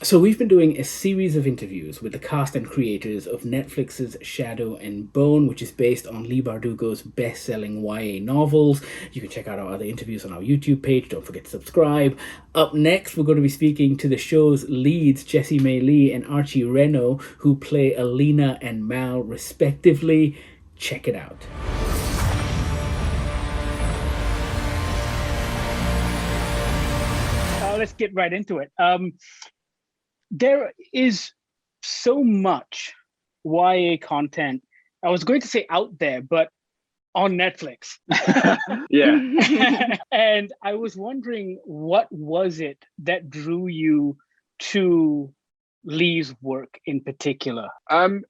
So we've been doing a series of interviews with the cast and creators of Netflix's Shadow and Bone, which is based on Leigh Bardugo's best-selling YA novels. You can check out our other interviews on our YouTube page. Don't forget to subscribe. Up next, we're going to be speaking to the show's leads, Jessie Mei and Archie Renaux, who play Alina and Mal respectively. Check it out. Let's get right into it. There is so much YA content. I was going to say out there, but on Netflix. Yeah. And I was wondering, what was it that drew you to Leigh's work in particular?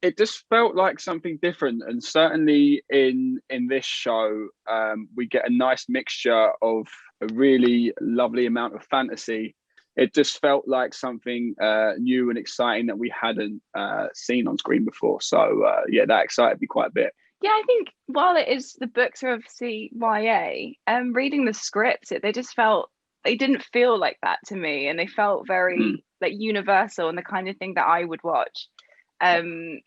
It just felt like something different, and certainly in this show, we get a nice mixture of a really lovely amount of fantasy. It just felt like something new and exciting that we hadn't seen on screen before. So yeah, that excited me quite a bit. Yeah, I think while it is the books are obviously YA, reading the scripts, they didn't feel like that to me, and they felt very like universal and the kind of thing that I would watch. And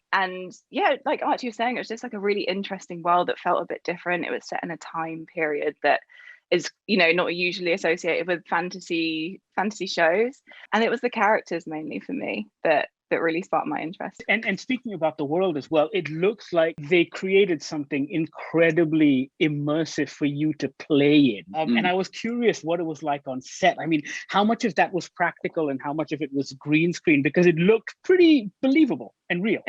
yeah, like Archie was saying, it was just like a really interesting world that felt a bit different. It was set in a time period that is, not usually associated with fantasy shows, and it was the characters mainly for me that really sparked my interest. And speaking about the world as well, it looks like they created something incredibly immersive for you to play in. And I was curious what it was like on set. I mean, how much of that was practical and how much of it was green screen? Because it looked pretty believable and real.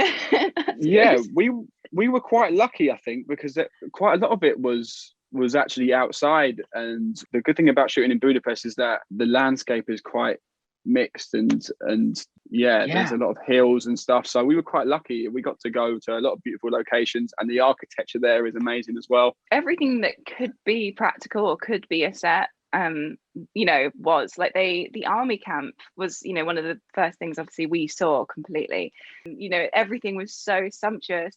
Yeah, we were quite lucky, I think, because quite a lot of it was actually outside. And the good thing about shooting in Budapest is that the landscape is quite mixed and there's a lot of hills and stuff, so we were quite lucky. We got to go to a lot of beautiful locations, and the architecture there is amazing as well. Everything that could be practical or could be a set was like the army camp was one of the first things obviously we saw completely. Everything was so sumptuous.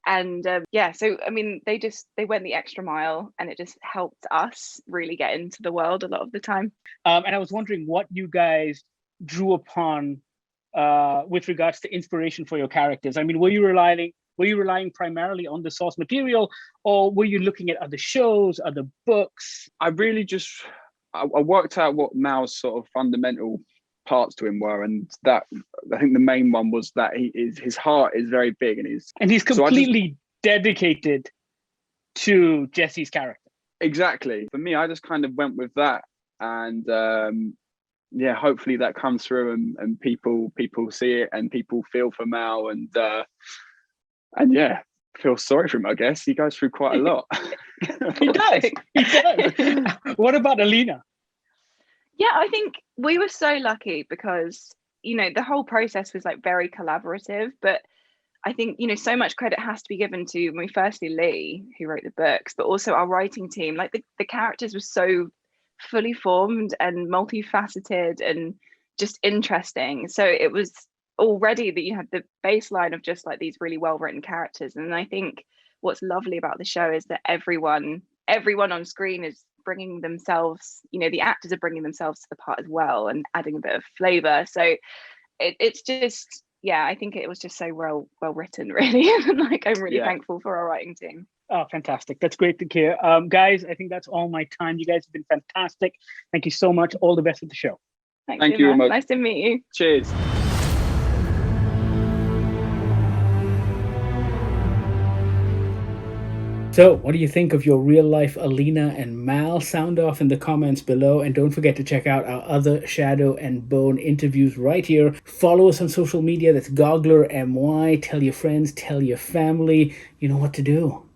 And so I mean, they went the extra mile, and it just helped us really get into the world a lot of the time. And I was wondering what you guys drew upon with regards to inspiration for your characters. I mean, were you relying primarily on the source material, or were you looking at other shows, other books? I really I worked out what Mal's sort of fundamental parts to him were, and that I think the main one was that his heart is very big, and he's completely dedicated to Jessie's character. Exactly. For me, I just kind of went with that, and hopefully that comes through, and people see it, and people feel for Mal, and feel sorry for him. I guess he goes through quite a lot. He does. What about Alina? Yeah, I think we were so lucky because, the whole process was like very collaborative, but I think, so much credit has to be given to, firstly, Leigh, who wrote the books, but also our writing team. Like the characters were so fully formed and multifaceted and just interesting. So it was already that you had the baseline of just like these really well-written characters. And I think what's lovely about the show is that everyone on screen is bringing themselves, the actors are bringing themselves to the part as well and adding a bit of flavor. So it's just, I think it was just so well written, really. And like, I'm really thankful for our writing team. Oh, fantastic. That's great to hear. Guys, I think that's all my time. You guys have been fantastic. Thank you so much. All the best with the show. Thank you. Nice to meet you. Cheers. So, what do you think of your real-life Alina and Mal? Sound off in the comments below, and don't forget to check out our other Shadow and Bone interviews right here. Follow us on social media. That's GogglerMY. Tell your friends, tell your family. You know what to do.